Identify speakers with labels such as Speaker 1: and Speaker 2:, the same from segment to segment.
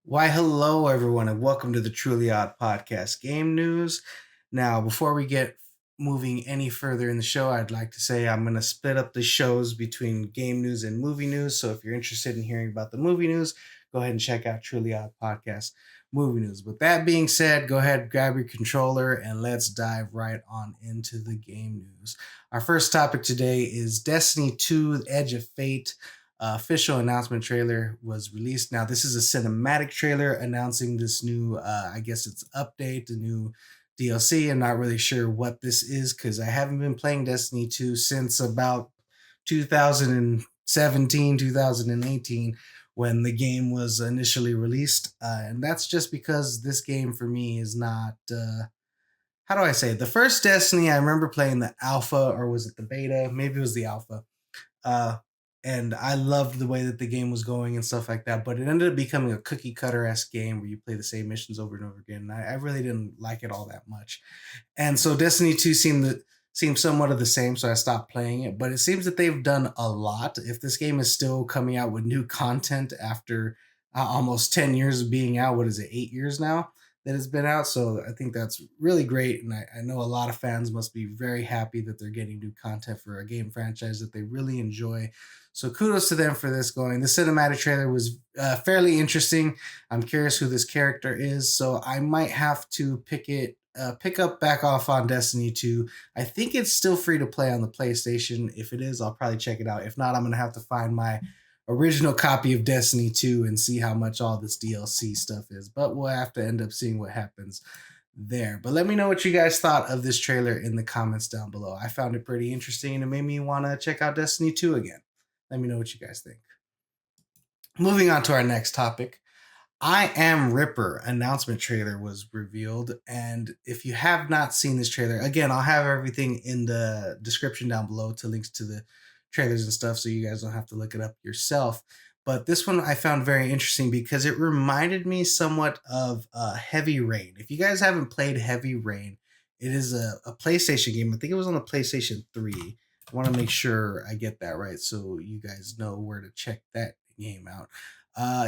Speaker 1: Why, hello, everyone, and welcome to the Truly Odd Podcast Game News. Now, before we get moving any further in the show, I'd like to say I'm going to split up the shows between game news and movie news. So if you're interested in hearing about the movie news, go ahead and check out Truly Odd Podcast Movie News. With that being said, go ahead, grab your controller, and let's dive right on into the game news. Our first topic today is Destiny 2 Edge of Fate official announcement trailer was released. Now, this is a cinematic trailer announcing this new, I guess it's update, the new DLC. I'm not really sure what this is because I haven't been playing Destiny 2 since about 2017, 2018 when the game was initially released. And that's just because this game for me is not. How do I say it? The first Destiny, I remember playing the alpha, or was it the beta? Maybe it was the alpha, uh, and I loved the way that the game was going and stuff like that. But it ended up becoming a cookie cutter esque game where you play the same missions over and over again. And I really didn't like it all that much. And so Destiny 2 seemed somewhat of the same, so I stopped playing it. But it seems that they've done a lot. If this game is still coming out with new content after almost 10 years of being out, what is it, 8 years now that it's been out? So I think that's really great. And I know a lot of fans must be very happy that they're getting new content for a game franchise that they really enjoy. So kudos to them for this going. The cinematic trailer was fairly interesting. I'm curious who this character is, so I might have to pick up back off on Destiny 2. I think it's still free to play on the PlayStation. If it is, I'll probably check it out. If not, I'm gonna have to find my original copy of Destiny 2 and see how much all this DLC stuff is. But we'll have to end up seeing what happens there. But let me know what you guys thought of this trailer in the comments down below. I found it pretty interesting and it made me want to check out Destiny 2 again. Let me know what you guys think. Moving on to our next topic. I Am Ripper announcement trailer was revealed. And if you have not seen this trailer, again, I'll have everything in the description down below to links to the trailers and stuff so you guys don't have to look it up yourself. But this one I found very interesting because it reminded me somewhat of Heavy Rain. If you guys haven't played Heavy Rain, it is a PlayStation game. I think it was on the PlayStation 3. I want to make sure I get that right so you guys know where to check that game out.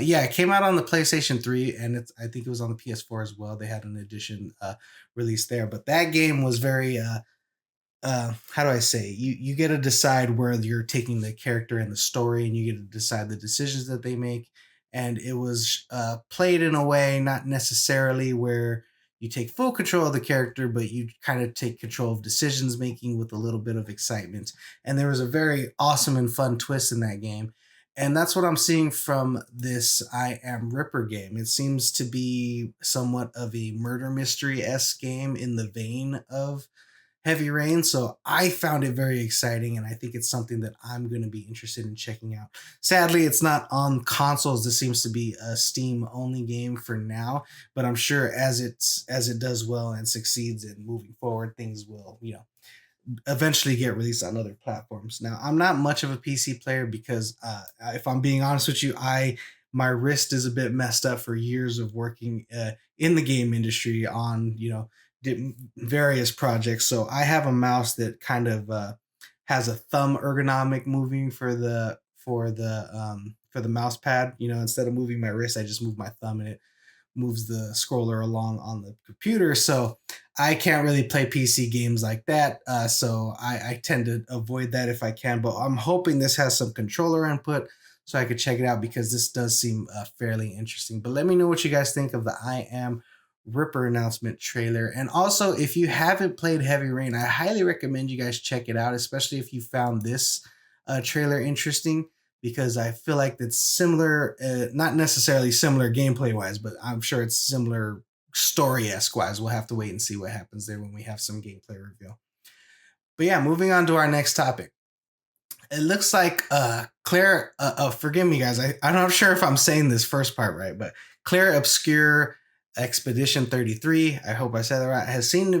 Speaker 1: Yeah, it came out on the PlayStation 3 and I think it was on the PS4 as well. They had an edition released there. But that game was very how do I say? You get to decide where you're taking the character and the story, and you get to decide the decisions that they make. And it was played in a way not necessarily where you take full control of the character, but you kind of take control of decisions making with a little bit of excitement. And there was a very awesome and fun twist in that game. And that's what I'm seeing from this I Am Ripper game. It seems to be somewhat of a murder mystery esque game in the vein of Heavy Rain. So I found it very exciting, and I think it's something that I'm going to be interested in checking out. Sadly, it's not on consoles. This seems to be a Steam only game for now, but I'm sure as it does well and succeeds and moving forward, things will eventually get released on other platforms. Now, I'm not much of a PC player because, if I'm being honest with you, I my wrist is a bit messed up for years of working in the game industry on various projects. So I have a mouse that kind of has a thumb ergonomic moving for the mouse pad. Instead of moving my wrist, I just move my thumb and it moves the scroller along on the computer. So I can't really play PC games like that. So I tend to avoid that if I can. But I'm hoping this has some controller input so I could check it out because this does seem fairly interesting. But let me know what you guys think of the I Am Ripper announcement trailer. And also, if you haven't played Heavy Rain, I highly recommend you guys check it out, especially if you found this trailer interesting because I feel like it's similar, not necessarily similar gameplay wise, but I'm sure it's similar story esque wise. We'll have to wait and see what happens there when we have some gameplay reveal. But yeah, moving on to our next topic. It looks like Claire, forgive me guys, I'm not sure if I'm saying this first part right, but Clair Obscur Expedition 33, I hope I said that right, has seemed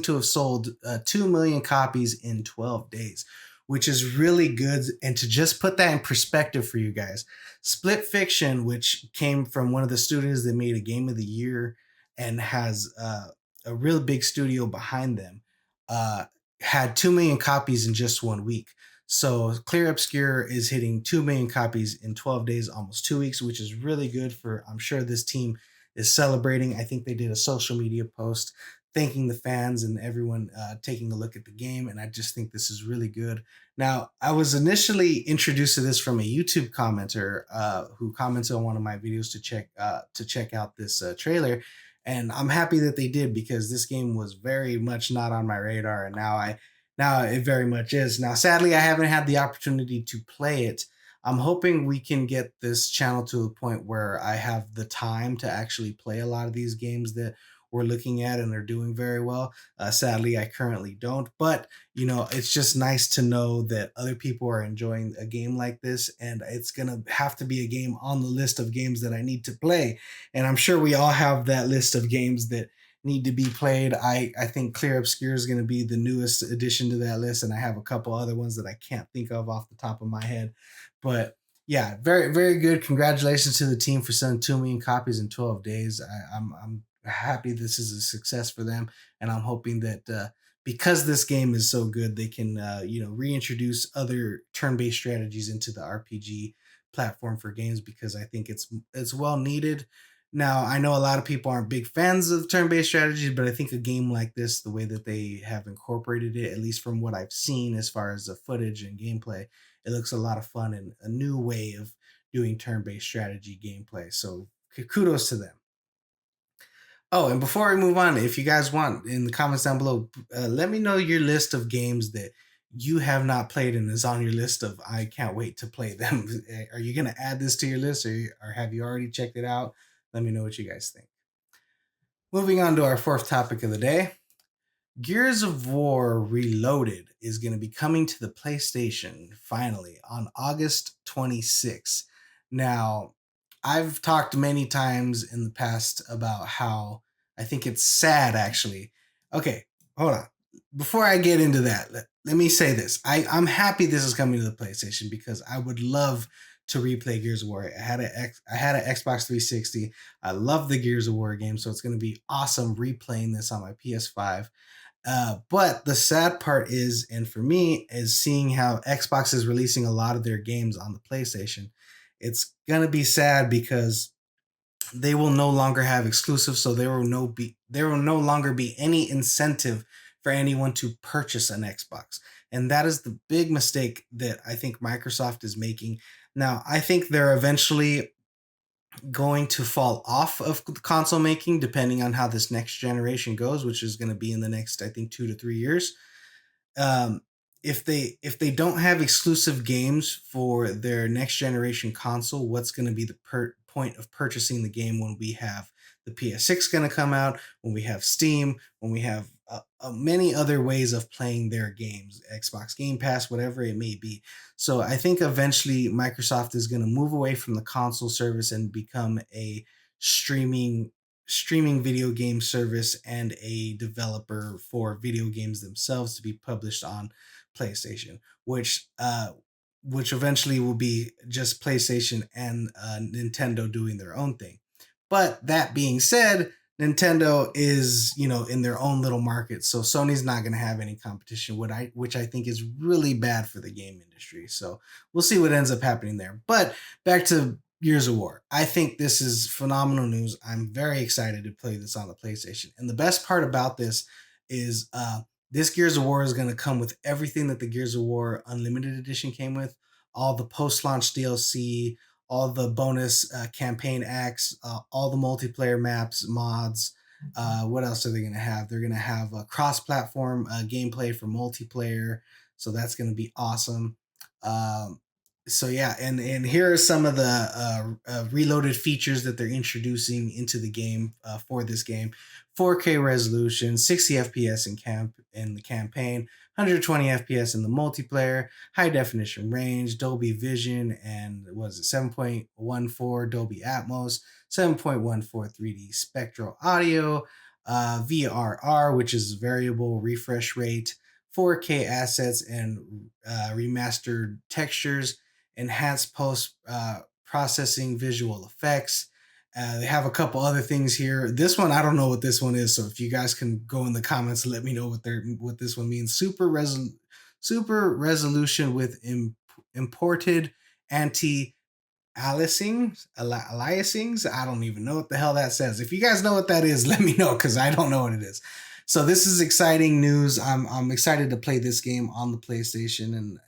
Speaker 1: to have sold 2 million copies in 12 days, which is really good. And to just put that in perspective for you guys, Split Fiction, which came from one of the studios that made a game of the year and has a real big studio behind them, had 2 million copies in just 1 week. So Clear Obscur is hitting 2 million copies in 12 days, almost 2 weeks, which is really good for, I'm sure this team is celebrating. I think they did a social media post thanking the fans and everyone taking a look at the game. And I just think this is really good. Now, I was initially introduced to this from a YouTube commenter who commented on one of my videos to check out this trailer, and I'm happy that they did because this game was very much not on my radar, and now it very much is. Now, sadly, I haven't had the opportunity to play it. I'm hoping we can get this channel to a point where I have the time to actually play a lot of these games that we're looking at and are doing very well. Sadly, I currently don't, but it's just nice to know that other people are enjoying a game like this, and it's gonna have to be a game on the list of games that I need to play. And I'm sure we all have that list of games that need to be played. I think Clear Obscur is going to be the newest addition to that list, and I have a couple other ones that I can't think of off the top of my head. But yeah, very very good. Congratulations to the team for selling 2 million copies in 12 days. I'm happy this is a success for them, and I'm hoping that because this game is so good, they can reintroduce other turn-based strategies into the RPG platform for games because I think it's well needed. Now, I know a lot of people aren't big fans of turn-based strategies, but I think a game like this, the way that they have incorporated it, at least from what I've seen as far as the footage and gameplay, it looks a lot of fun and a new way of doing turn-based strategy gameplay. So kudos to them. Oh, and before we move on, if you guys want in the comments down below, let me know your list of games that you have not played and is on your list of I can't wait to play them. Are you going to add this to your list, or have you already checked it out? Let me know what you guys think. Moving on to our fourth topic of the day. Gears of War Reloaded is going to be coming to the PlayStation finally on August 26th. Now, I've talked many times in the past about how I think it's sad actually. Okay, hold on. Before I get into that, let me say this. I'm happy this is coming to the PlayStation because I would love to replay Gears of War. I had an Xbox 360. I love the Gears of War game, so it's going to be awesome replaying this on my PS5. But the sad part is, and for me, is seeing how Xbox is releasing a lot of their games on the PlayStation. It's gonna be sad because they will no longer have exclusives, so there will no longer be any incentive for anyone to purchase an Xbox, and that is the big mistake that I think Microsoft is making. Now, I think they're eventually going to fall off of console making depending on how this next generation goes, which is going to be in the next, I think, 2 to 3 years. um, if they don't have exclusive games for their next generation console, what's going to be the point of purchasing the game when we have the PS6 going to come out, when we have Steam, when we have many other ways of playing their games, Xbox Game Pass, whatever it may be. So I think eventually Microsoft is going to move away from the console service and become a streaming streaming video game service and a developer for video games themselves to be published on PlayStation, which eventually will be just PlayStation and Nintendo doing their own thing. But that being said, Nintendo is, in their own little market, so Sony's not going to have any competition, which I think is really bad for the game industry. So we'll see what ends up happening there. But back to Gears of War. I think this is phenomenal news. I'm very excited to play this on the PlayStation. And the best part about this is this Gears of War is going to come with everything that the Gears of War Unlimited Edition came with, all the post-launch DLC, all the bonus campaign acts, all the multiplayer maps, mods. What else are they going to have? They're going to have a cross-platform gameplay for multiplayer, so that's going to be awesome. Um, so yeah, and here are some of the reloaded features that they're introducing into the game for this game: 4K resolution, 60 FPS in the campaign, 120 FPS in the multiplayer, high definition range, Dolby Vision, and was it 7.14 Dolby Atmos, 7.14 3D spectral audio, VRR, which is variable refresh rate, 4K assets and remastered textures, enhanced post processing visual effects. They have a couple other things here. This one, I don't know what this one is. So if you guys can go in the comments, let me know what this one means. super resolution with imported anti aliasings. I don't even know what the hell that says. If you guys know what that is, let me know because I don't know what it is. So this is exciting news. I'm excited to play this game on the PlayStation and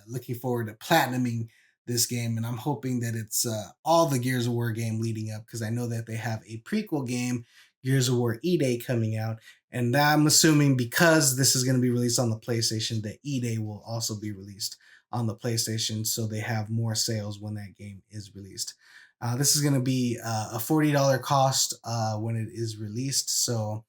Speaker 1: looking forward to platinuming this game. And I'm hoping that it's all the Gears of War game leading up because I know that they have a prequel game, Gears of War E-Day, coming out. And I'm assuming because this is going to be released on the PlayStation, that E-Day will also be released on the PlayStation, so they have more sales when that game is released. This is going to be a $40 cost when it is released. So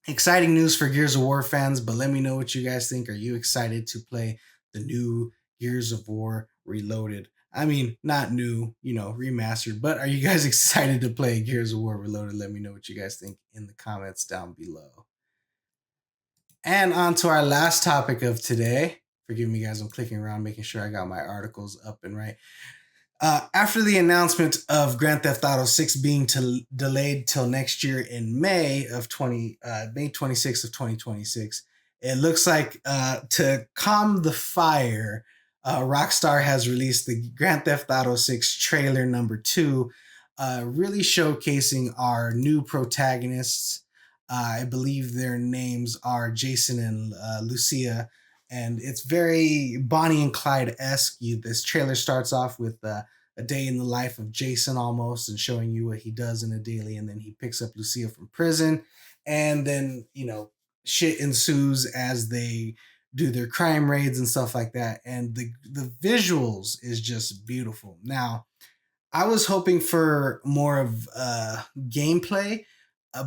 Speaker 1: exciting news for Gears of War fans, but let me know what you guys think. Are you excited to play the new Gears of War Reloaded? I mean, not new, remastered, but are you guys excited to play Gears of War Reloaded? Let me know what you guys think in the comments down below. And on to our last topic of today. Forgive me, guys, I'm clicking around, making sure I got my articles up and right. After the announcement of Grand Theft Auto 6 being delayed till next year in May 26th of 2026, it looks like to calm the fire, Rockstar has released the Grand Theft Auto 6 trailer number 2, really showcasing our new protagonists. I believe their names are Jason and Lucia, and it's very Bonnie and Clyde-esque. This trailer starts off with a day in the life of Jason almost, and showing you what he does in a daily, and then he picks up Lucia from prison, and then shit ensues as they do their crime raids and stuff like that, and the visuals is just beautiful. Now, I was hoping for more of gameplay,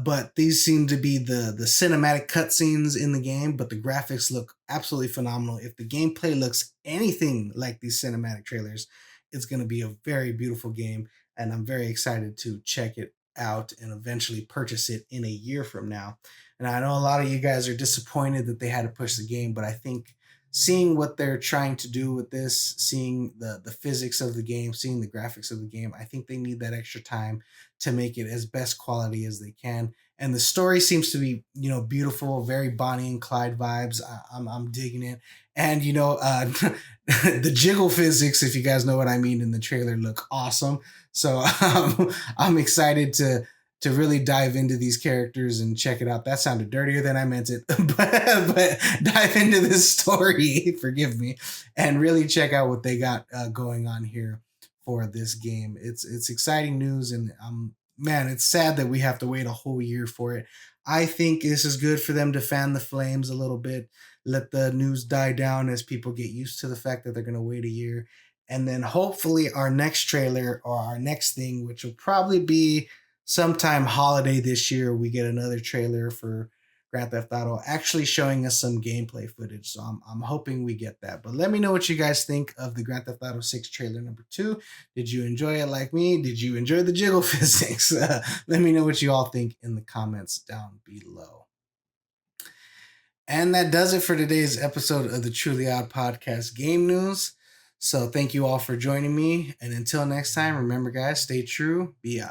Speaker 1: but these seem to be the cinematic cutscenes in the game. But the graphics look absolutely phenomenal. If the gameplay looks anything like these cinematic trailers, it's going to be a very beautiful game, and I'm very excited to check it out and eventually purchase it in a year from now. And I know a lot of you guys are disappointed that they had to push the game, but I think seeing what they're trying to do with this, seeing the physics of the game, seeing the graphics of the game, I think they need that extra time to make it as best quality as they can. And the story seems to be, beautiful, very Bonnie and Clyde vibes. I'm digging it. And the jiggle physics, if you guys know what I mean, in the trailer look awesome. So I'm excited to really dive into these characters and check it out. That sounded dirtier than I meant it, but dive into this story, forgive me, and really check out what they got going on here for this game. It's exciting news, and man, it's sad that we have to wait a whole year for it. I think this is good for them to fan the flames a little bit, let the news die down as people get used to the fact that they're going to wait a year. And then hopefully our next trailer or our next thing, which will probably be sometime holiday this year, we get another trailer for Grand Theft Auto actually showing us some gameplay footage. So I'm hoping we get that. But let me know what you guys think of the Grand Theft Auto 6 trailer number 2. Did you enjoy it like me? Did you enjoy the jiggle physics? Let me know what you all think in the comments down below. And that does it for today's episode of the Truly Odd Podcast Game News. So thank you all for joining me. And until next time, remember, guys, stay true, be odd.